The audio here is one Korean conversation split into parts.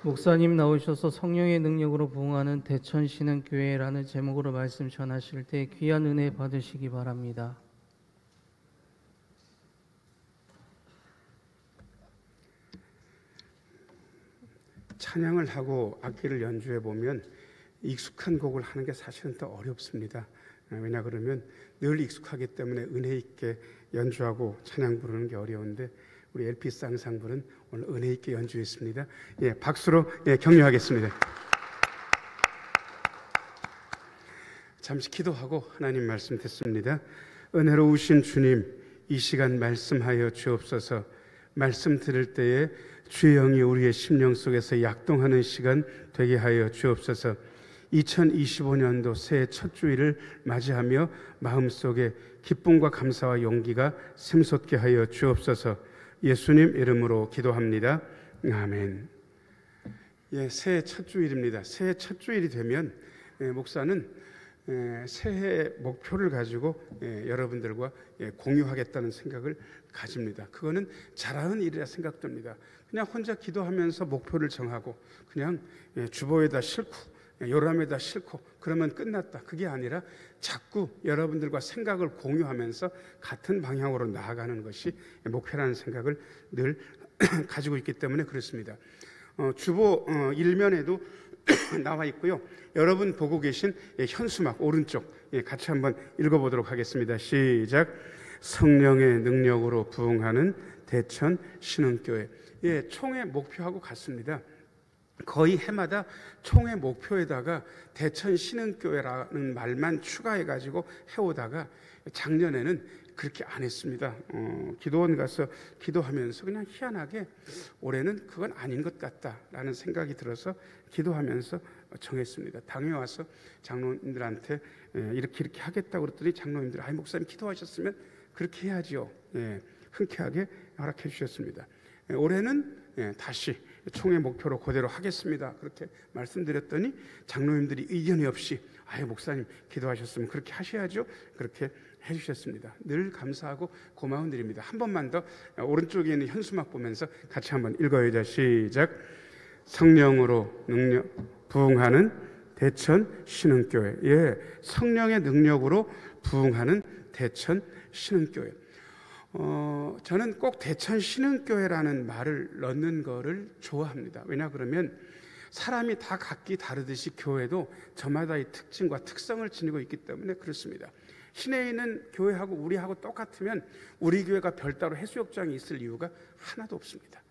목사님 나오셔서 성령의 능력으로 부흥하는 대천신흥교회라는 제목으로 말씀 전하실 때 귀한 은혜 받으시기 바랍니다. 찬양을 하고 악기를 연주해 보면 익숙한 곡을 하는 게 사실은 더 어렵습니다. 왜냐 그러면 늘 익숙하기 때문에 은혜 있게 연주하고 찬양 부르는 게 어려운데 우리 LP 쌍상불은 오늘 은혜 있게 연주했습니다. 박수로 격려하겠습니다. 잠시 기도하고 하나님 말씀 듣습니다. 은혜로우신 주님, 이 시간 말씀하여 주옵소서. 말씀 들을 때에 주의 영이 우리의 심령 속에서 약동하는 시간 되게 하여 주옵소서. 2025년도 새해 첫 주일을 맞이하며 마음속에 기쁨과 감사와 용기가 샘솟게 하여 주옵소서. 예수님 이름으로 기도합니다. 아멘. 새해 첫 주일입니다. 새해 첫 주일이 되면 목사는 새해 목표를 가지고 여러분들과 공유하겠다는 생각을 가집니다. 그거는 잘하는 일이라 생각됩니다. 그냥 혼자 기도하면서 목표를 정하고 그냥 주보에다 싣고 요람에다 싣고 그러면 끝났다. 그게 아니라 자꾸 여러분들과 생각을 공유하면서 같은 방향으로 나아가는 것이 목표라는 생각을 늘 가지고 있기 때문에 그렇습니다. 주보 일면에도 나와 있고요. 여러분 보고 계신 현수막 오른쪽 같이 한번 읽어보도록 하겠습니다. 시작. 성령의 능력으로 부흥하는 대천 신흥교회. 총회 목표하고 같습니다. 거의 해마다 총회 목표에다가 대천 신흥교회라는 말만 추가해가지고 해오다가 작년에는 그렇게 안 했습니다. 기도원 가서 기도하면서 그냥 희한하게 올해는 그건 아닌 것 같다라는 생각이 들어서 기도하면서 정했습니다. 당에 와서 장로님들한테 이렇게 하겠다고 그랬더니 장로님들 목사님 기도하셨으면 그렇게 해야지요. 흔쾌하게 허락해 주셨습니다. 올해는 다시 총회 목표로 그대로 하겠습니다. 그렇게 말씀드렸더니 장로님들이 의견이 없이 목사님 기도하셨으면 그렇게 하셔야죠. 그렇게 해주셨습니다. 늘 감사하고 고마운 일입니다. 한 번만 더 오른쪽에 있는 현수막 보면서 같이 한번 읽어야죠. 시작. 성령으로 능력 부흥하는 대천 신흥교회. 성령의 능력으로 부흥하는 대천 신흥교회. 저는 꼭 대천 신흥교회라는 말을 넣는 거를 좋아합니다. 왜냐 그러면 사람이 다 각기 다르듯이 교회도 저마다의 특징과 특성을 지니고 있기 때문에 그렇습니다. 시내에 있는 교회하고 우리하고 똑같으면 우리 교회가 별따로 해수욕장이 있을 이유가 하나도 없습니다.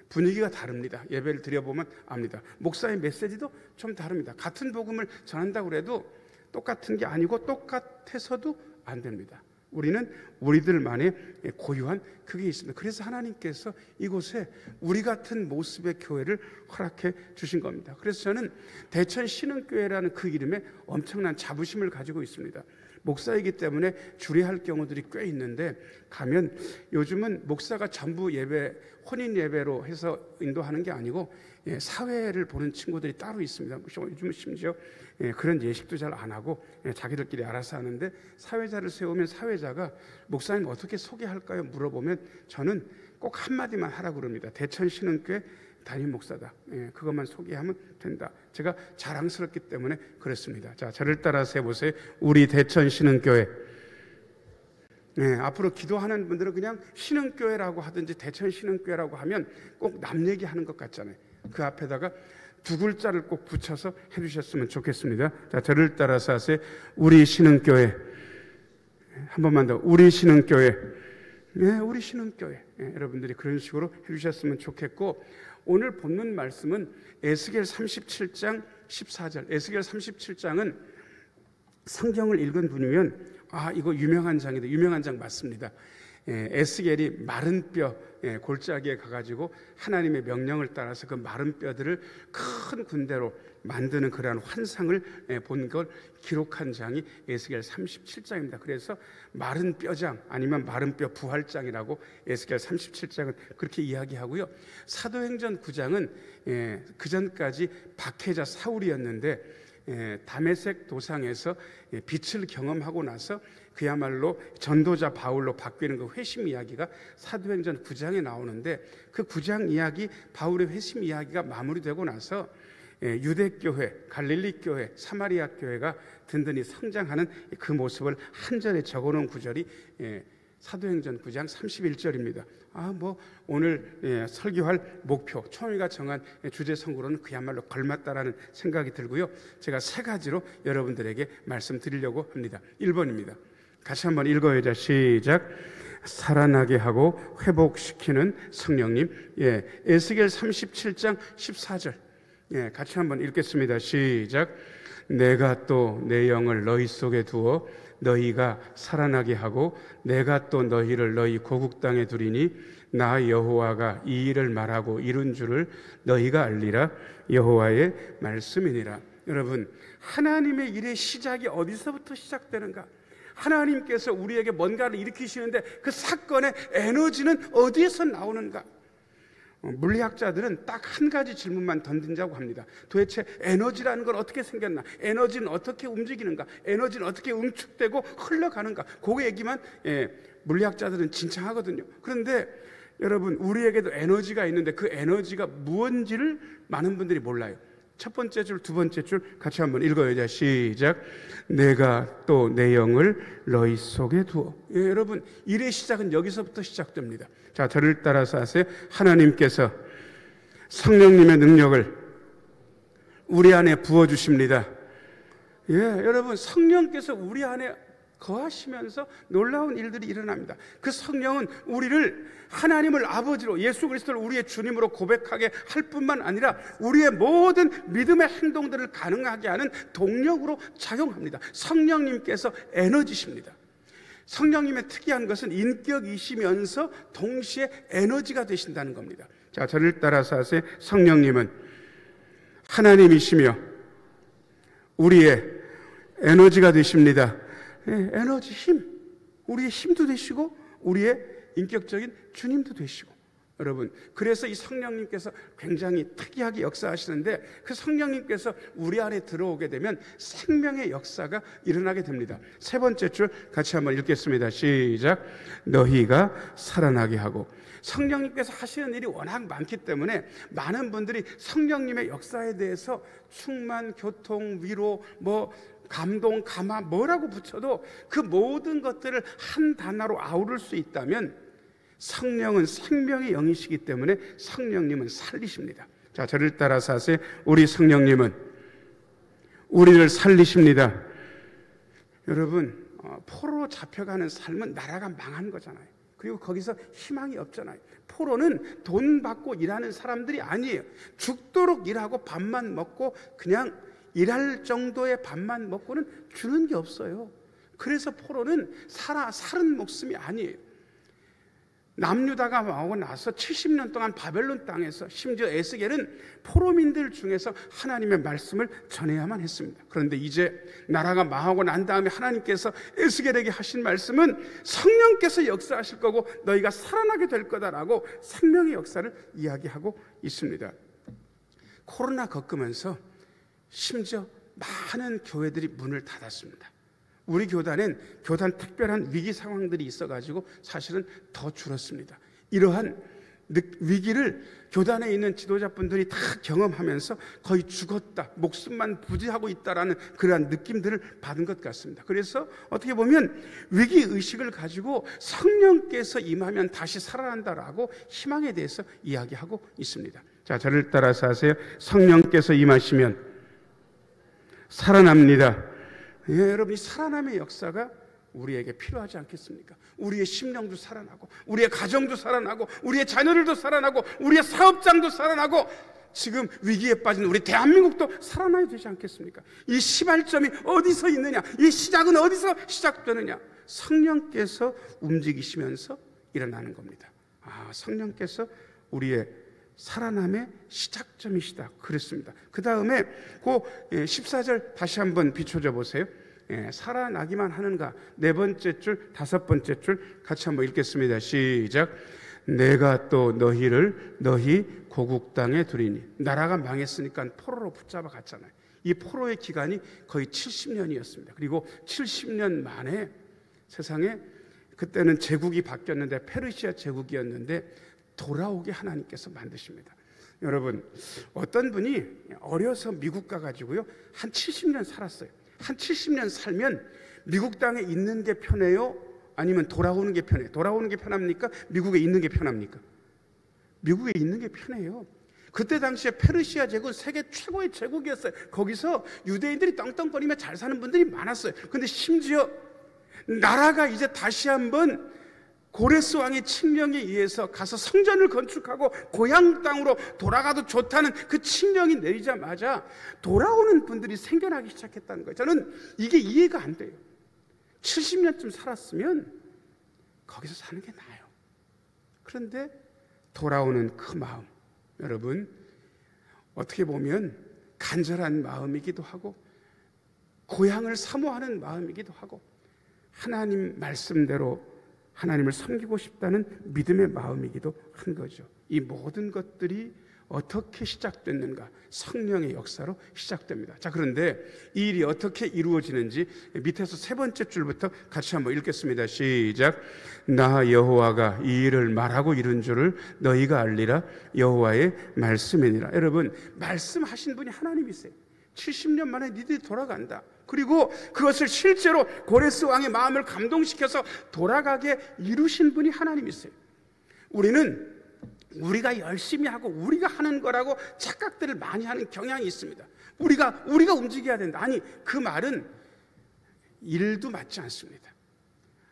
분위기가 다릅니다. 예배를 드려보면 압니다. 목사의 메시지도 좀 다릅니다. 같은 복음을 전한다고 해도 똑같은 게 아니고 똑같아서도 안 됩니다. 우리는 우리들만의 고유한 그게 있습니다. 그래서 하나님께서 이곳에 우리 같은 모습의 교회를 허락해 주신 겁니다. 그래서 저는 대천 신흥교회라는 그 이름에 엄청난 자부심을 가지고 있습니다. 목사이기 때문에 주례할 경우들이 꽤 있는데 가면 요즘은 목사가 전부 예배, 혼인 예배로 해서 인도하는 게 아니고 사회를 보는 친구들이 따로 있습니다. 요즘은 심지어 그런 예식도 잘 안 하고 자기들끼리 알아서 하는데 사회자를 세우면 사회자가 목사님 어떻게 소개할까요? 물어보면 저는 꼭 한마디만 하라고 그럽니다. 대천 신흥교회 담임 목사다. 그것만 소개하면 된다. 제가 자랑스럽기 때문에 그렇습니다. 자, 저를 따라서 해보세요. 우리 대천 신흥교회. 앞으로 기도하는 분들은 그냥 신흥교회라고 하든지 대천 신흥교회라고 하면 꼭 남 얘기하는 것 같잖아요. 그 앞에다가 두 글자를 꼭 붙여서 해주셨으면 좋겠습니다. 자, 저를 따라서 하세요. 우리 신흥교회. 한 번만 더. 우리 신흥교회. 우리 신흥교회. 여러분들이 그런 식으로 해주셨으면 좋겠고 오늘 본문 말씀은 에스겔 37장 14절. 에스겔 37장은 성경을 읽은 분이면 이거 유명한 장이다. 유명한 장 맞습니다. 에스겔이 마른 뼈 골짜기에 가가지고 하나님의 명령을 따라서 그 마른 뼈들을 큰 군대로 만드는 그러한 환상을 본 걸 기록한 장이 에스겔 37장입니다. 그래서 마른 뼈장 아니면 마른 뼈 부활장이라고 에스겔 37장은 그렇게 이야기하고요. 사도행전 9장은 그 전까지 박해자 사울이었는데 다메섹 도상에서 빛을 경험하고 나서 그야말로 전도자 바울로 바뀌는 그 회심 이야기가 사도행전 9장에 나오는데, 그 9장 이야기, 바울의 회심 이야기가 마무리되고 나서 유대교회, 갈릴리교회, 사마리아 교회가 든든히 성장하는 그 모습을 한 절에 적어놓은 구절이 사도행전 9장 31절입니다. 오늘 설교할 목표, 총회가 정한 주제 선구로는 그야말로 걸맞다라는 생각이 들고요. 제가 세 가지로 여러분들에게 말씀드리려고 합니다. 1번입니다. 같이 한번 읽어야죠. 시작. 살아나게 하고 회복시키는 성령님. 에스겔 37장 14절. 같이 한번 읽겠습니다. 시작. 내가 또 내 영을 너희 속에 두어 너희가 살아나게 하고 내가 또 너희를 너희 고국 땅에 두리니 나 여호와가 이 일을 말하고 이룬 줄을 너희가 알리라. 여호와의 말씀이니라. 여러분, 하나님의 일의 시작이 어디서부터 시작되는가? 하나님께서 우리에게 뭔가를 일으키시는데 그 사건의 에너지는 어디에서 나오는가? 물리학자들은 딱 한 가지 질문만 던진다고 합니다. 도대체 에너지라는 건 어떻게 생겼나? 에너지는 어떻게 움직이는가? 에너지는 어떻게 응축되고 흘러가는가? 그 얘기만 물리학자들은 진창하거든요. 그런데 여러분, 우리에게도 에너지가 있는데 그 에너지가 무엇인지를 많은 분들이 몰라요. 첫 번째 줄, 두 번째 줄 같이 한번 읽어야죠. 시작. 내가 또 내 영을 너희 속에 두어. 여러분, 일의 시작은 여기서부터 시작됩니다. 자, 저를 따라서 하세요. 하나님께서 성령님의 능력을 우리 안에 부어주십니다. 여러분, 성령께서 우리 안에 거하시면서 놀라운 일들이 일어납니다. 그 성령은 우리를 하나님을 아버지로, 예수 그리스도를 우리의 주님으로 고백하게 할 뿐만 아니라 우리의 모든 믿음의 행동들을 가능하게 하는 동력으로 작용합니다. 성령님께서 에너지십니다. 성령님의 특이한 것은 인격이시면서 동시에 에너지가 되신다는 겁니다. 자, 저를 따라서 하세요. 성령님은 하나님이시며 우리의 에너지가 되십니다. 에너지, 힘, 우리의 힘도 되시고 우리의 인격적인 주님도 되시고. 여러분, 그래서 이 성령님께서 굉장히 특이하게 역사하시는데, 그 성령님께서 우리 안에 들어오게 되면 생명의 역사가 일어나게 됩니다. 세 번째 줄 같이 한번 읽겠습니다. 시작. 너희가 살아나게 하고. 성령님께서 하시는 일이 워낙 많기 때문에 많은 분들이 성령님의 역사에 대해서 충만, 교통, 위로, 감동, 감화 뭐라고 붙여도 그 모든 것들을 한 단어로 아우를 수 있다면 성령은 생명의 영이시기 때문에 성령님은 살리십니다. 자, 저를 따라서 하세요. 우리 성령님은 우리를 살리십니다. 여러분, 포로로 잡혀가는 삶은 나라가 망한 거잖아요. 그리고 거기서 희망이 없잖아요. 포로는 돈 받고 일하는 사람들이 아니에요. 죽도록 일하고 밥만 먹고 그냥 일할 정도의 밥만 먹고는 주는 게 없어요. 그래서 포로는 살은 목숨이 아니에요. 남유다가 나오고 나서 70년 동안 바벨론 땅에서, 심지어 에스겔은 포로민들 중에서 하나님의 말씀을 전해야만 했습니다. 그런데 이제 나라가 망하고 난 다음에 하나님께서 에스겔에게 하신 말씀은 성령께서 역사하실 거고 너희가 살아나게 될 거다라고 생명의 역사를 이야기하고 있습니다. 코로나 겪으면서 심지어 많은 교회들이 문을 닫았습니다. 우리 교단엔 교단 특별한 위기 상황들이 있어가지고 사실은 더 줄었습니다. 이러한 위기를 교단에 있는 지도자분들이 다 경험하면서 거의 죽었다, 목숨만 부지하고 있다라는 그러한 느낌들을 받은 것 같습니다. 그래서 어떻게 보면 위기의식을 가지고 성령께서 임하면 다시 살아난다라고 희망에 대해서 이야기하고 있습니다. 자, 저를 따라서 하세요. 성령께서 임하시면 살아납니다. 여러분, 이 살아남의 역사가 우리에게 필요하지 않겠습니까? 우리의 심령도 살아나고 우리의 가정도 살아나고 우리의 자녀들도 살아나고 우리의 사업장도 살아나고 지금 위기에 빠진 우리 대한민국도 살아나야 되지 않겠습니까? 이 시발점이 어디서 있느냐? 이 시작은 어디서 시작되느냐? 성령께서 움직이시면서 일어나는 겁니다. 성령께서 우리의 살아남의 시작점이시다. 그랬습니다. 그 다음에 그 14절 다시 한번 비춰줘 보세요. 살아나기만 하는가? 네 번째 줄, 다섯 번째 줄 같이 한번 읽겠습니다. 시작. 내가 또 너희를 너희 고국 땅에 두리니. 나라가 망했으니까 포로로 붙잡아 갔잖아요. 이 포로의 기간이 거의 70년이었습니다. 그리고 70년 만에 세상에 그때는 제국이 바뀌었는데 페르시아 제국이었는데 돌아오게 하나님께서 만드십니다. 여러분, 어떤 분이 어려서 미국 가가지고요 한 70년 살았어요. 한 70년 살면 미국 땅에 있는 게 편해요? 아니면 돌아오는 게 편해요? 돌아오는 게 편합니까? 미국에 있는 게 편합니까? 미국에 있는 게 편해요. 그때 당시에 페르시아 제국 세계 최고의 제국이었어요. 거기서 유대인들이 떵떵거리며 잘 사는 분들이 많았어요. 근데 심지어 나라가 이제 다시 한번 고레스 왕의 칙령에 의해서 가서 성전을 건축하고 고향 땅으로 돌아가도 좋다는 그 칙령이 내리자마자 돌아오는 분들이 생겨나기 시작했다는 거예요. 저는 이게 이해가 안 돼요. 70년쯤 살았으면 거기서 사는 게 나아요. 그런데 돌아오는 그 마음, 여러분, 어떻게 보면 간절한 마음이기도 하고 고향을 사모하는 마음이기도 하고 하나님 말씀대로 하나님을 섬기고 싶다는 믿음의 마음이기도 한 거죠. 이 모든 것들이 어떻게 시작됐는가? 성령의 역사로 시작됩니다. 자, 그런데 이 일이 어떻게 이루어지는지 밑에서 세 번째 줄부터 같이 한번 읽겠습니다. 시작. 나 여호와가 이 일을 말하고 이룬 줄을 너희가 알리라. 여호와의 말씀이니라. 여러분, 말씀하신 분이 하나님이세요. 70년 만에 니들이 돌아간다. 그리고 그것을 실제로 고레스 왕의 마음을 감동시켜서 돌아가게 이루신 분이 하나님이세요. 우리가 열심히 하고 우리가 하는 거라고 착각들을 많이 하는 경향이 있습니다. 우리가 움직여야 된다. 아니, 그 말은 일도 맞지 않습니다.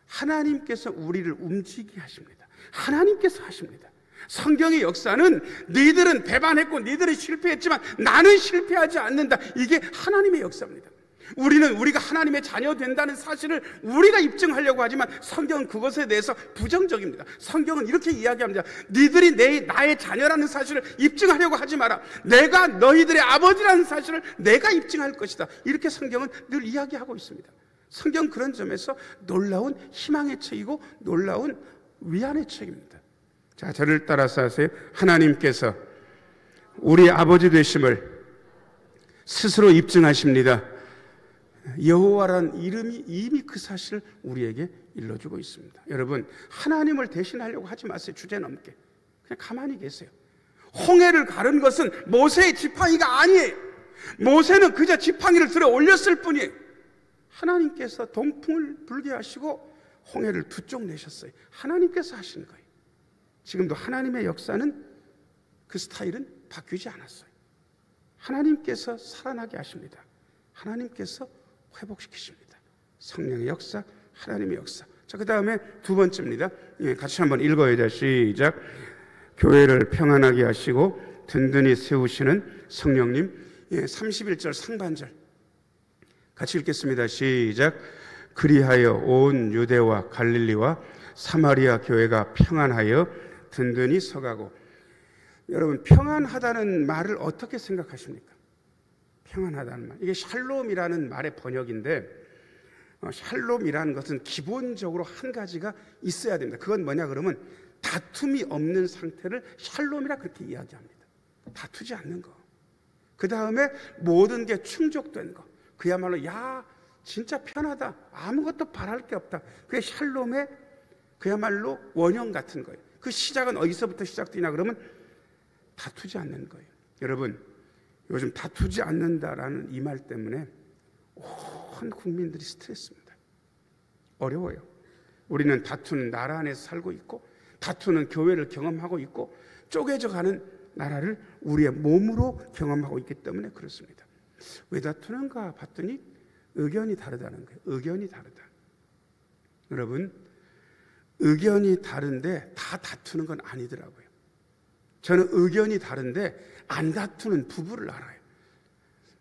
하나님께서 우리를 움직이게 하십니다. 하나님께서 하십니다. 성경의 역사는 너희들은 배반했고 너희들은 실패했지만 나는 실패하지 않는다. 이게 하나님의 역사입니다. 우리가 하나님의 자녀 된다는 사실을 우리가 입증하려고 하지만 성경은 그것에 대해서 부정적입니다. 성경은 이렇게 이야기합니다. 너희들이 나의 자녀라는 사실을 입증하려고 하지 마라. 내가 너희들의 아버지라는 사실을 내가 입증할 것이다. 이렇게 성경은 늘 이야기하고 있습니다. 성경은 그런 점에서 놀라운 희망의 책이고 놀라운 위안의 책입니다. 자, 저를 따라서 하세요. 하나님께서 우리 아버지 되심을 스스로 입증하십니다. 여호와라는 이름이 이미 그 사실을 우리에게 일러주고 있습니다. 여러분, 하나님을 대신하려고 하지 마세요. 주제넘게 그냥 가만히 계세요. 홍해를 가른 것은 모세의 지팡이가 아니에요. 모세는 그저 지팡이를 들어 올렸을 뿐이에요. 하나님께서 동풍을 불게 하시고 홍해를 두 쪽 내셨어요. 하나님께서 하신 거예요. 지금도 하나님의 역사는 그 스타일은 바뀌지 않았어요. 하나님께서 살아나게 하십니다. 하나님께서 회복시키십니다. 성령의 역사, 하나님의 역사. 자, 그 다음에 두 번째입니다. 같이 한번 읽어야 돼. 시작. 교회를 평안하게 하시고 든든히 세우시는 성령님. 31절 상반절 같이 읽겠습니다. 시작. 그리하여 온 유대와 갈릴리와 사마리아 교회가 평안하여 든든히 서가고. 여러분, 평안하다는 말을 어떻게 생각하십니까? 평안하다는 말, 이게 샬롬이라는 말의 번역인데, 샬롬이라는 것은 기본적으로 한 가지가 있어야 됩니다. 그건 뭐냐 그러면 다툼이 없는 상태를 샬롬이라 그렇게 이야기합니다. 다투지 않는 거. 그 다음에 모든 게 충족된 거. 그야말로 야 진짜 편하다. 아무것도 바랄 게 없다. 그게 샬롬의 그야말로 원형 같은 거예요. 그 시작은 어디서부터 시작되냐 그러면 다투지 않는 거예요. 여러분, 요즘 다투지 않는다라는 이 말 때문에 온 국민들이 스트레스입니다. 어려워요. 우리는 다투는 나라 안에서 살고 있고 다투는 교회를 경험하고 있고 쪼개져가는 나라를 우리의 몸으로 경험하고 있기 때문에 그렇습니다. 왜 다투는가 봤더니 의견이 다르다는 거예요. 의견이 다르다. 여러분, 의견이 다른데 다 다투는 건 아니더라고요. 저는 의견이 다른데 안 다투는 부부를 알아요.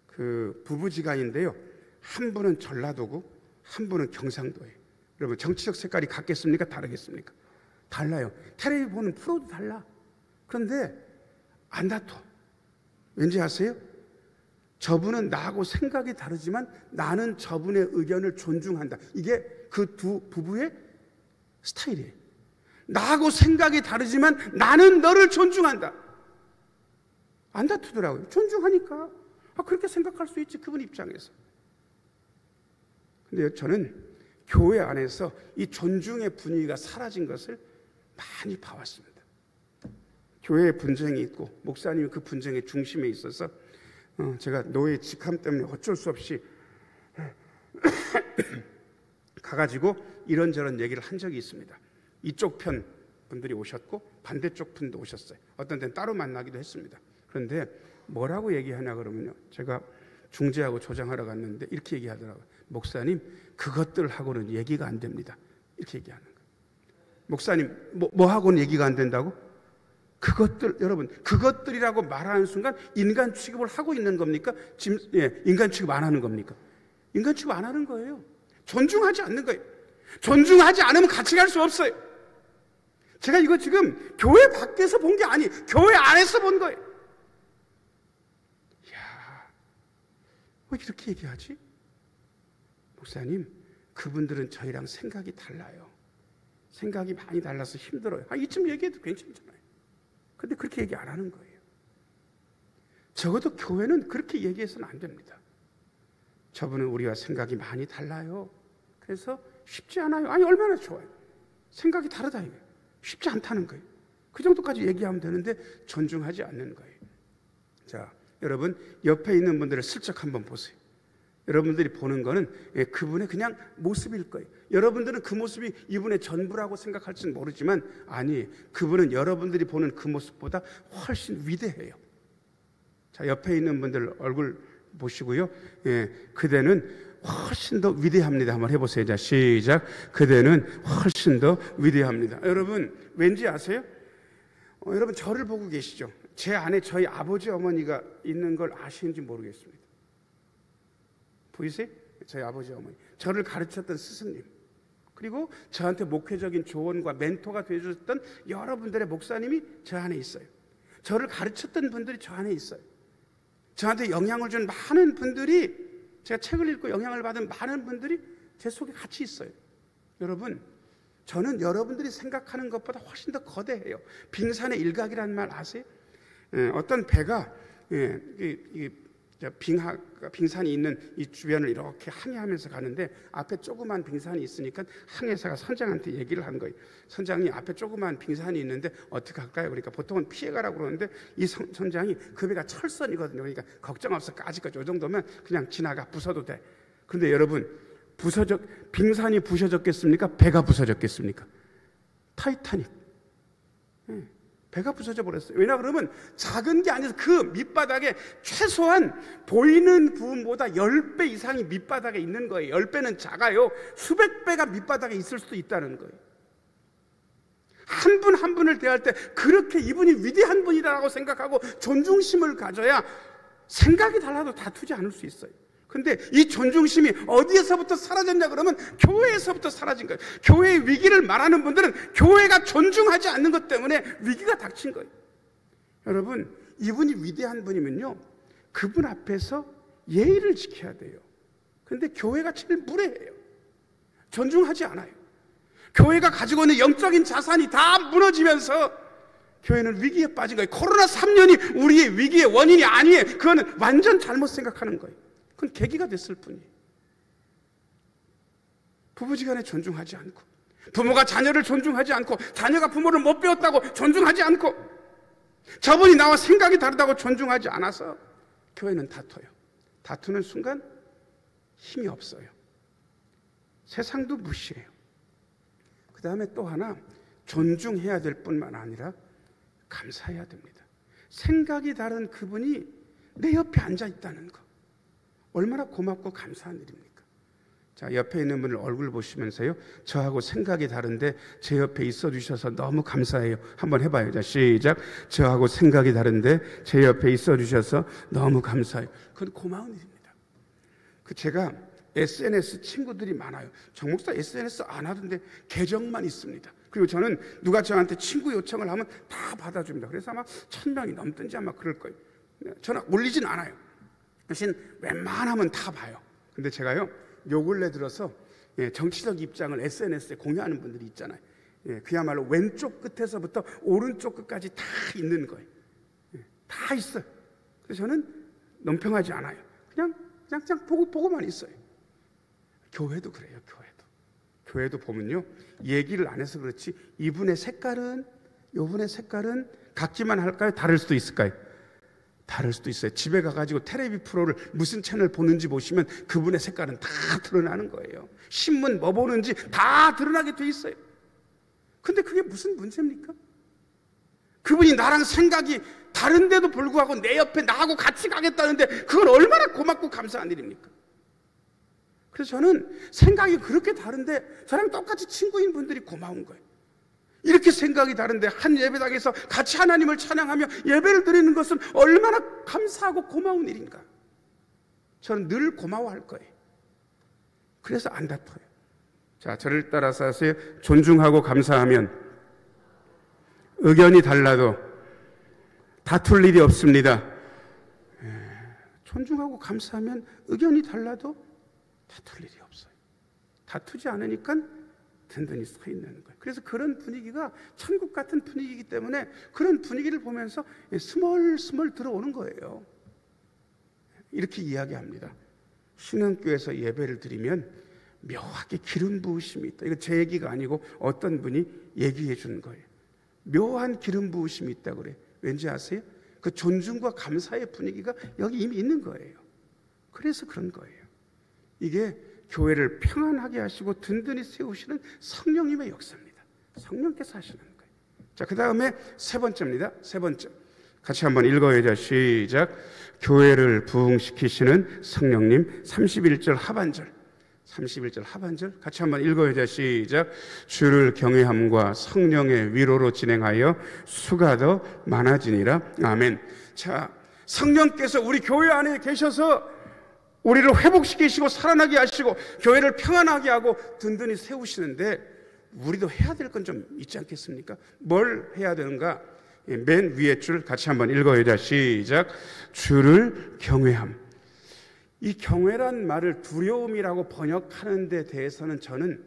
그 부부지간인데요. 한 분은 전라도고 한 분은 경상도예요. 여러분, 정치적 색깔이 같겠습니까? 다르겠습니까? 달라요. 텔레비전 보는 프로도 달라. 그런데 안 다투. 왠지 아세요? 저분은 나하고 생각이 다르지만 나는 저분의 의견을 존중한다. 이게 그 두 부부의 스타일이에요. 나하고 생각이 다르지만 나는 너를 존중한다. 안 다투더라고요. 존중하니까. 그렇게 생각할 수 있지, 그분 입장에서. 근데 저는 교회 안에서 이 존중의 분위기가 사라진 것을 많이 봐왔습니다. 교회에 분쟁이 있고 목사님이 그 분쟁의 중심에 있어서 제가 노예 직함 때문에 어쩔 수 없이 가가지고 이런저런 얘기를 한 적이 있습니다. 이쪽 편 분들이 오셨고 반대쪽 분도 오셨어요. 어떤 데는 따로 만나기도 했습니다. 그런데 뭐라고 얘기하냐 그러면요, 제가 중재하고 조장하러 갔는데 이렇게 얘기하더라고요. 목사님, 그것들하고는 얘기가 안 됩니다. 이렇게 얘기하는 거예요. 목사님, 뭐하고는 얘기가 안 된다고? 그것들, 여러분, 그것들이라고 말하는 순간 인간 취급을 하고 있는 겁니까? 인간 취급 안 하는 겁니까? 인간 취급 안 하는 거예요. 존중하지 않는 거예요. 존중하지 않으면 같이 갈 수 없어요. 제가 이거 지금 교회 밖에서 본 게 아니, 교회 안에서 본 거예요. 이야, 왜 이렇게 얘기하지? 목사님, 그분들은 저희랑 생각이 달라요. 생각이 많이 달라서 힘들어요. 이쯤 얘기해도 괜찮잖아요. 근데 그렇게 얘기 안 하는 거예요. 적어도 교회는 그렇게 얘기해서는 안 됩니다. 저분은 우리와 생각이 많이 달라요. 그래서 쉽지 않아요. 아니, 얼마나 좋아요. 생각이 다르다 이거예요. 쉽지 않다는 거예요. 그 정도까지 얘기하면 되는데 존중하지 않는 거예요. 자, 여러분 옆에 있는 분들을 슬쩍 한번 보세요. 여러분들이 보는 거는 그분의 그냥 모습일 거예요. 여러분들은 그 모습이 이분의 전부라고 생각할지는 모르지만 아니, 그분은 여러분들이 보는 그 모습보다 훨씬 위대해요. 자, 옆에 있는 분들 얼굴 보시고요. 그대는 훨씬 더 위대합니다. 한번 해보세요. 자, 시작. 그대는 훨씬 더 위대합니다. 여러분 왠지 아세요? 여러분 저를 보고 계시죠? 제 안에 저희 아버지 어머니가 있는 걸 아시는지 모르겠습니다. 보이세요? 저희 아버지 어머니, 저를 가르쳤던 스승님, 그리고 저한테 목회적인 조언과 멘토가 되어주셨던 여러분들의 목사님이 저 안에 있어요. 저를 가르쳤던 분들이 저 안에 있어요. 저한테 영향을 준 많은 분들이, 제가 책을 읽고 영향을 받은 많은 분들이 제 속에 같이 있어요. 여러분, 저는 여러분들이 생각하는 것보다 훨씬 더 거대해요. 빙산의 일각이라는 말 아세요? 어떤 배가 빙산이 있는 이 주변을 이렇게 항해하면서 가는데 앞에 조그만 빙산이 있으니까 항해사가 선장한테 얘기를 한 거예요. 선장이 앞에 조그만 빙산이 있는데 어떻게 할까요? 그러니까 보통은 피해가라고 그러는데 이 선장이 그 배가 철선이거든요. 그러니까 걱정 없어, 까짓 이 정도면 그냥 지나가, 부서도 돼. 그런데 여러분, 빙산이 부서졌겠습니까? 배가 부서졌겠습니까? 타이타닉. 배가 부서져 버렸어요. 왜냐 그러면 작은 게 아니라 그 밑바닥에 최소한 보이는 부분보다 10배 이상이 밑바닥에 있는 거예요. 10배는 작아요. 수백 배가 밑바닥에 있을 수도 있다는 거예요. 한 분 한 분을 대할 때 그렇게 이분이 위대한 분이라고 생각하고 존중심을 가져야 생각이 달라도 다투지 않을 수 있어요. 근데 이 존중심이 어디에서부터 사라졌냐 그러면 교회에서부터 사라진 거예요. 교회의 위기를 말하는 분들은 교회가 존중하지 않는 것 때문에 위기가 닥친 거예요. 여러분, 이분이 위대한 분이면요, 그분 앞에서 예의를 지켜야 돼요. 근데 교회가 제일 무례해요. 존중하지 않아요. 교회가 가지고 있는 영적인 자산이 다 무너지면서 교회는 위기에 빠진 거예요. 코로나 3년이 우리의 위기의 원인이 아니에요. 그거는 완전 잘못 생각하는 거예요. 그건 계기가 됐을 뿐이에요. 부부지간에 존중하지 않고, 부모가 자녀를 존중하지 않고, 자녀가 부모를 못 배웠다고 존중하지 않고, 저분이 나와 생각이 다르다고 존중하지 않아서 교회는 다퉈요. 다투는 순간 힘이 없어요. 세상도 무시해요. 그 다음에 또 하나, 존중해야 될 뿐만 아니라 감사해야 됩니다. 생각이 다른 그분이 내 옆에 앉아 있다는 거, 얼마나 고맙고 감사한 일입니까? 자, 옆에 있는 분을 얼굴 보시면서요, 저하고 생각이 다른데 제 옆에 있어 주셔서 너무 감사해요. 한번 해봐요. 자, 시작. 저하고 생각이 다른데 제 옆에 있어 주셔서 너무 감사해요. 그건 고마운 일입니다. 제가 SNS 친구들이 많아요. 정 목사 SNS 안 하던데 계정만 있습니다. 그리고 저는 누가 저한테 친구 요청을 하면 다 받아줍니다. 그래서 아마 1000명이 넘든지 아마 그럴 거예요. 저는 올리진 않아요. 대신 웬만하면 다 봐요. 근데 제가요, 요 근래 들어서 정치적 입장을 SNS에 공유하는 분들이 있잖아요. 그야말로 왼쪽 끝에서부터 오른쪽 끝까지 다 있는 거예요. 다 있어요. 그래서 저는 논평하지 않아요. 그냥 보고만 있어요. 교회도 그래요. 교회도 교회도 보면요, 얘기를 안 해서 그렇지 이분의 색깔은, 요분의 색깔은 같기만 할까요? 다를 수도 있을까요? 다를 수도 있어요. 집에 가가지고 텔레비 프로를 무슨 채널 보는지 보시면 그분의 색깔은 다 드러나는 거예요. 신문 뭐 보는지 다 드러나게 돼 있어요. 근데 그게 무슨 문제입니까? 그분이 나랑 생각이 다른데도 불구하고 내 옆에 나하고 같이 가겠다는데 그건 얼마나 고맙고 감사한 일입니까? 그래서 저는 생각이 그렇게 다른데 저랑 똑같이 친구인 분들이 고마운 거예요. 이렇게 생각이 다른데 한 예배당에서 같이 하나님을 찬양하며 예배를 드리는 것은 얼마나 감사하고 고마운 일인가. 저는 늘 고마워할 거예요. 그래서 안 다퉈요. 자, 저를 따라서 하세요. 존중하고 감사하면 의견이 달라도 다툴 일이 없습니다. 존중하고 감사하면 의견이 달라도 다툴 일이 없어요. 다투지 않으니까 든든히 서 있는 거예요. 그래서 그런 분위기가 천국 같은 분위기이기 때문에 그런 분위기를 보면서 스멀스멀 들어오는 거예요. 이렇게 이야기합니다. 신흥교에서 예배를 드리면 묘하게 기름 부으심이 있다. 이거 제 얘기가 아니고 어떤 분이 얘기해 준 거예요. 묘한 기름 부으심이 있다 그래. 왠지 아세요? 그 존중과 감사의 분위기가 여기 이미 있는 거예요. 그래서 그런 거예요. 이게 교회를 평안하게 하시고 든든히 세우시는 성령님의 역사입니다. 성령께서 하시는 거예요. 자, 그 다음에 세 번째입니다. 세 번째. 같이 한번 읽어야죠. 시작. 교회를 부흥시키시는 성령님. 31절 하반절. 31절 하반절 같이 한번 읽어야죠. 시작. 주를 경외함과 성령의 위로로 진행하여 수가 더 많아지니라. 아멘. 자, 성령께서 우리 교회 안에 계셔서 우리를 회복시키시고 살아나게 하시고 교회를 평안하게 하고 든든히 세우시는데 우리도 해야 될 건 좀 있지 않겠습니까? 뭘 해야 되는가? 맨 위에 줄 같이 한번 읽어야죠. 시작. 주를 경외함. 이 경외란 말을 두려움이라고 번역하는 데 대해서는 저는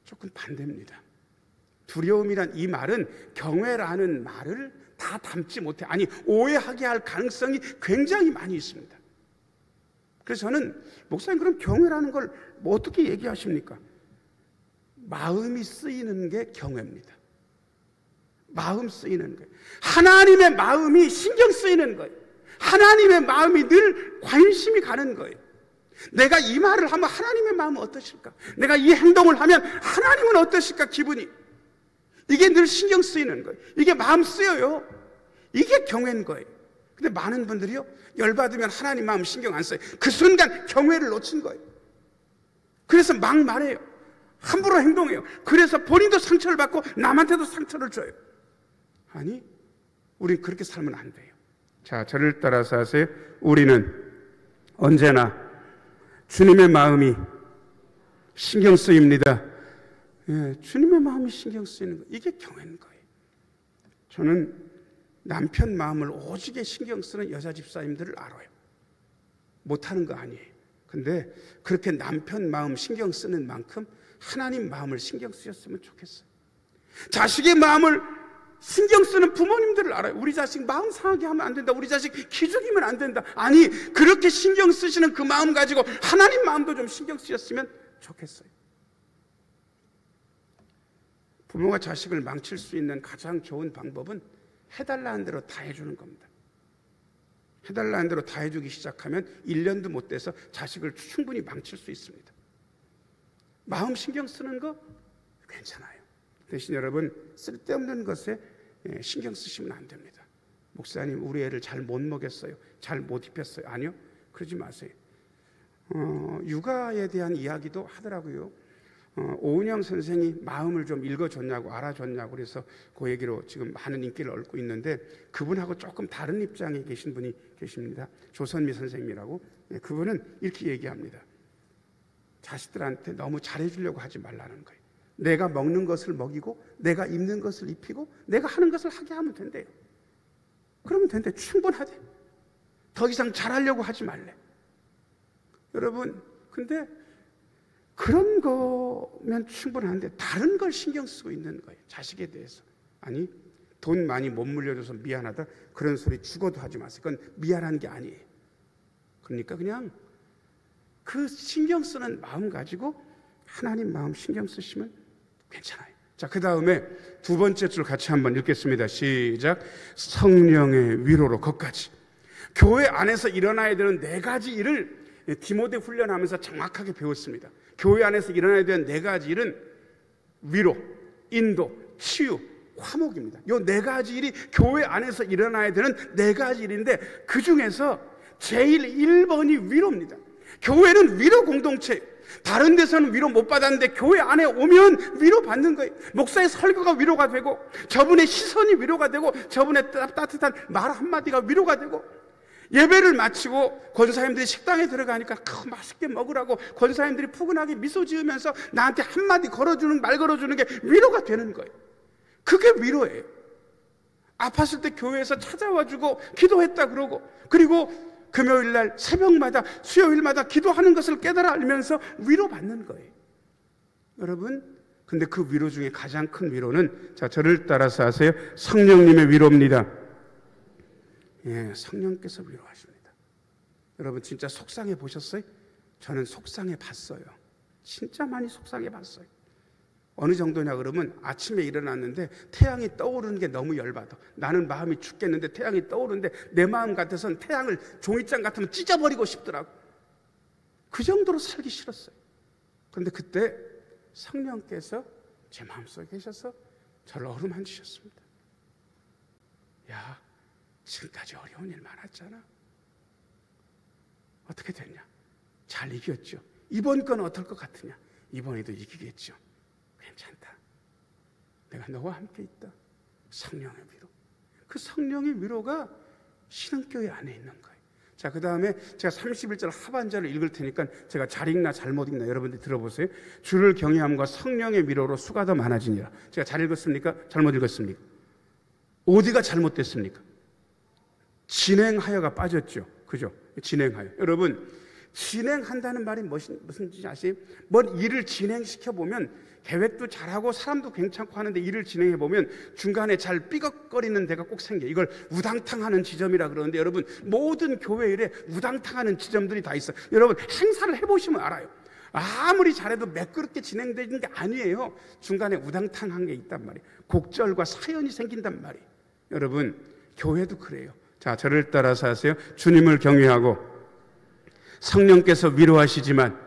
조금 반대입니다. 두려움이란 이 말은 경외라는 말을 다 담지 못해, 아니 오해하게 할 가능성이 굉장히 많이 있습니다. 그래서 저는 목사님 그럼 경외라는 걸 뭐 어떻게 얘기하십니까? 마음이 쓰이는 게 경외입니다. 마음 쓰이는 거예요. 하나님의 마음이 신경 쓰이는 거예요. 하나님의 마음이 늘 관심이 가는 거예요. 내가 이 말을 하면 하나님의 마음은 어떠실까? 내가 이 행동을 하면 하나님은 어떠실까? 기분이. 이게 늘 신경 쓰이는 거예요. 이게 마음 쓰여요. 이게 경외인 거예요. 근데 많은 분들이요, 열받으면 하나님 마음 신경 안 써요. 그 순간 경외를 놓친 거예요. 그래서 막 말해요. 함부로 행동해요. 그래서 본인도 상처를 받고 남한테도 상처를 줘요. 아니, 우린 그렇게 살면 안 돼요. 자, 저를 따라서 하세요. 우리는 언제나 주님의 마음이 신경 쓰입니다. 예, 주님의 마음이 신경 쓰이는 거, 이게 경외인 거예요. 저는 남편 마음을 오지게 신경 쓰는 여자 집사님들을 알아요. 못하는 거 아니에요. 근데 그렇게 남편 마음 신경 쓰는 만큼 하나님 마음을 신경 쓰셨으면 좋겠어요. 자식의 마음을 신경 쓰는 부모님들을 알아요. 우리 자식 마음 상하게 하면 안 된다. 우리 자식 기죽이면 안 된다. 아니, 그렇게 신경 쓰시는 그 마음 가지고 하나님 마음도 좀 신경 쓰셨으면 좋겠어요. 부모가 자식을 망칠 수 있는 가장 좋은 방법은 해달라는 대로 다 해주는 겁니다. 해달라는 대로 다 해주기 시작하면 1년도 못 돼서 자식을 충분히 망칠 수 있습니다. 마음 신경 쓰는 거 괜찮아요. 대신 여러분, 쓸데없는 것에 신경 쓰시면 안 됩니다. 목사님, 우리 애를 잘 못 먹였어요. 잘 못 입혔어요. 아니요, 그러지 마세요. 육아에 대한 이야기도 하더라고요. 오은영 선생이 마음을 좀 읽어줬냐고, 알아줬냐고, 그래서 그 얘기로 지금 많은 인기를 얻고 있는데, 그분하고 조금 다른 입장에 계신 분이 계십니다. 조선미 선생님이라고. 그분은 이렇게 얘기합니다. 자식들한테 너무 잘해주려고 하지 말라는 거예요. 내가 먹는 것을 먹이고, 내가 입는 것을 입히고, 내가 하는 것을 하게 하면 된대요. 그러면 된대. 충분하대. 더 이상 잘하려고 하지 말래. 여러분, 근데 그런 거면 충분한데 다른 걸 신경 쓰고 있는 거예요. 자식에 대해서. 아니, 돈 많이 못 물려줘서 미안하다, 그런 소리 죽어도 하지 마세요. 그건 미안한 게 아니에요. 그러니까 그냥 그 신경 쓰는 마음 가지고 하나님 마음 신경 쓰시면 괜찮아요. 자, 그 다음에 두 번째 줄 같이 한번 읽겠습니다. 시작. 성령의 위로로 거기까지. 교회 안에서 일어나야 되는 네 가지 일을 디모데 훈련하면서 정확하게 배웠습니다. 교회 안에서 일어나야 되는 네 가지 일은 위로, 인도, 치유, 화목입니다. 이 네 가지 일이 교회 안에서 일어나야 되는 네 가지 일인데 그 중에서 제일 1번이 위로입니다. 교회는 위로 공동체. 다른 데서는 위로 못 받았는데 교회 안에 오면 위로 받는 거예요. 목사의 설교가 위로가 되고, 저분의 시선이 위로가 되고, 저분의 따뜻한 말 한마디가 위로가 되고, 예배를 마치고 권사님들이 식당에 들어가니까 맛있게 먹으라고 권사님들이 푸근하게 미소 지으면서 나한테 한마디 걸어주는, 말 걸어주는 게 위로가 되는 거예요. 그게 위로예요. 아팠을 때 교회에서 찾아와주고 기도했다 그러고, 그리고 금요일날 새벽마다 수요일마다 기도하는 것을 깨달아 알면서 위로받는 거예요. 여러분, 근데 그 위로 중에 가장 큰 위로는, 자, 저를 따라서 하세요. 성령님의 위로입니다. 예, 성령께서 위로하십니다. 여러분 진짜 속상해 보셨어요? 저는 속상해 봤어요. 진짜 많이 속상해 봤어요. 어느 정도냐 그러면 아침에 일어났는데 태양이 떠오르는 게 너무 열받아. 나는 마음이 죽겠는데 태양이 떠오르는데 내 마음 같아서는 태양을 종이장 같으면 찢어버리고 싶더라고. 그 정도로 살기 싫었어요. 그런데 그때 성령께서 제 마음속에 계셔서 저를 어루만지셨습니다. 야, 지금까지 어려운 일 많았잖아. 어떻게 됐냐? 잘 이겼죠. 이번 건 어떨 것 같으냐? 이번에도 이기겠죠. 괜찮다. 내가 너와 함께 있다. 성령의 위로. 그 성령의 위로가 신앙교회 안에 있는 거예요. 자, 그 다음에 제가 31절 하반절을 읽을 테니까 제가 잘 읽나 잘못 읽나 여러분들 들어보세요. 주를 경외함과 성령의 위로로 수가 더 많아지니라. 제가 잘 읽었습니까? 잘못 읽었습니까? 어디가 잘못됐습니까? 진행하여가 빠졌죠. 그죠? 진행하여. 여러분, 진행한다는 말이 무슨 뜻인지 아세요? 뭔 일을 진행시켜보면 계획도 잘하고 사람도 괜찮고 하는데 일을 진행해보면 중간에 잘 삐걱거리는 데가 꼭 생겨요. 이걸 우당탕하는 지점이라 그러는데, 여러분 모든 교회 일에 우당탕하는 지점들이 다 있어요. 여러분 행사를 해보시면 알아요. 아무리 잘해도 매끄럽게 진행되는 게 아니에요. 중간에 우당탕한 게 있단 말이에요. 곡절과 사연이 생긴단 말이에요. 여러분 교회도 그래요. 자, 저를 따라서 하세요. 주님을 경외하고 성령께서 위로하시지만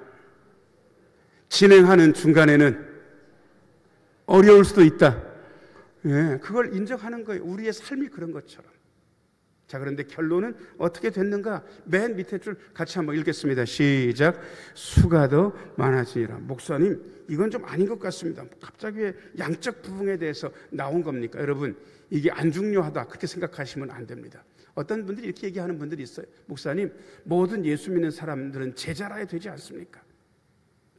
진행하는 중간에는 어려울 수도 있다. 예, 그걸 인정하는 거예요. 우리의 삶이 그런 것처럼. 자, 그런데 결론은 어떻게 됐는가? 맨 밑에 줄 같이 한번 읽겠습니다. 시작. 수가 더 많아지니라. 목사님, 이건 좀 아닌 것 같습니다. 갑자기 왜 양적 부흥에 대해서 나온 겁니까? 여러분, 이게 안 중요하다 그렇게 생각하시면 안 됩니다. 어떤 분들이 이렇게 얘기하는 분들이 있어요. 목사님, 모든 예수 믿는 사람들은 제자라야 되지 않습니까?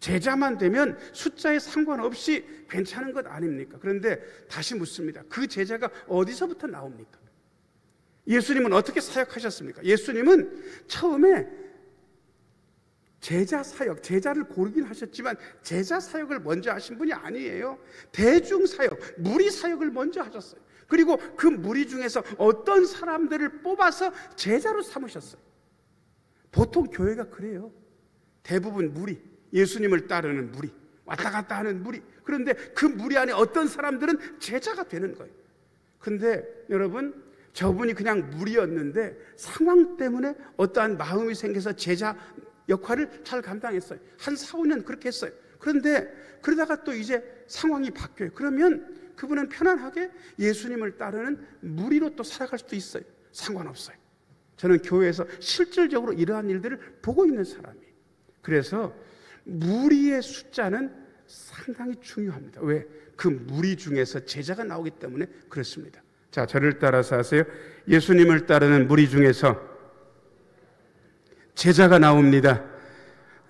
제자만 되면 숫자에 상관없이 괜찮은 것 아닙니까? 그런데 다시 묻습니다. 그 제자가 어디서부터 나옵니까? 예수님은 어떻게 사역하셨습니까? 예수님은 처음에 제자 사역, 제자를 고르긴 하셨지만 제자 사역을 먼저 하신 분이 아니에요. 대중 사역, 무리 사역을 먼저 하셨어요. 그리고 그 무리 중에서 어떤 사람들을 뽑아서 제자로 삼으셨어요. 보통 교회가 그래요. 대부분 무리, 예수님을 따르는 무리, 왔다 갔다 하는 무리. 그런데 그 무리 안에 어떤 사람들은 제자가 되는 거예요. 근데 여러분, 저분이 그냥 무리였는데 상황 때문에 어떠한 마음이 생겨서 제자 역할을 잘 감당했어요. 한 4, 5년 그렇게 했어요. 그런데 그러다가 또 이제 상황이 바뀌어요. 그러면 그분은 편안하게 예수님을 따르는 무리로 또 살아갈 수도 있어요. 상관없어요. 저는 교회에서 실질적으로 이러한 일들을 보고 있는 사람이에요. 그래서 무리의 숫자는 상당히 중요합니다. 왜? 그 무리 중에서 제자가 나오기 때문에 그렇습니다. 자, 저를 따라서 하세요. 예수님을 따르는 무리 중에서 제자가 나옵니다.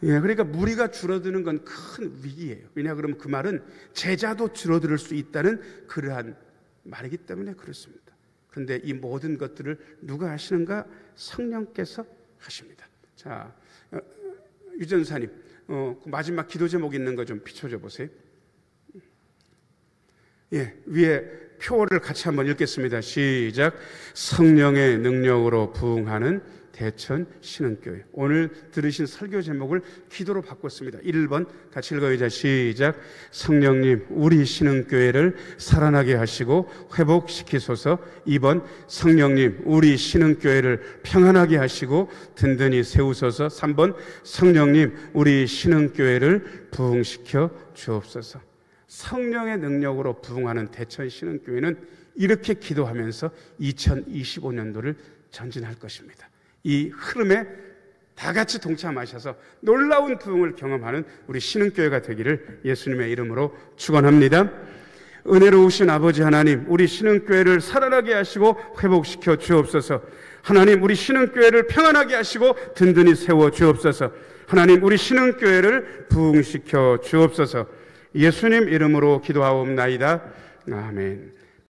예, 그러니까 무리가 줄어드는 건 큰 위기예요. 왜냐 그러면 그 말은 제자도 줄어들 수 있다는 그러한 말이기 때문에 그렇습니다. 그런데 이 모든 것들을 누가 하시는가? 성령께서 하십니다. 자, 유전사님, 그 마지막 기도 제목 있는 거 좀 비춰줘 보세요. 예, 위에 표어를 같이 한번 읽겠습니다. 시작. 성령의 능력으로 부흥하는 대천 신흥교회. 오늘 들으신 설교 제목을 기도로 바꿨습니다. 1번 같이 읽어보자. 시작. 성령님, 우리 신흥교회를 살아나게 하시고 회복시키소서. 2번 성령님, 우리 신흥교회를 평안하게 하시고 든든히 세우소서. 3번 성령님, 우리 신흥교회를 부흥시켜 주옵소서. 성령의 능력으로 부흥하는 대천 신흥교회는 이렇게 기도하면서 2025년도를 전진할 것입니다. 이 흐름에 다 같이 동참하셔서 놀라운 부흥을 경험하는 우리 신흥교회가 되기를 예수님의 이름으로 축원합니다. 은혜로우신 아버지 하나님, 우리 신흥교회를 살아나게 하시고 회복시켜 주옵소서. 하나님, 우리 신흥교회를 평안하게 하시고 든든히 세워 주옵소서. 하나님, 우리 신흥교회를 부흥시켜 주옵소서. 예수님 이름으로 기도하옵나이다. 아멘.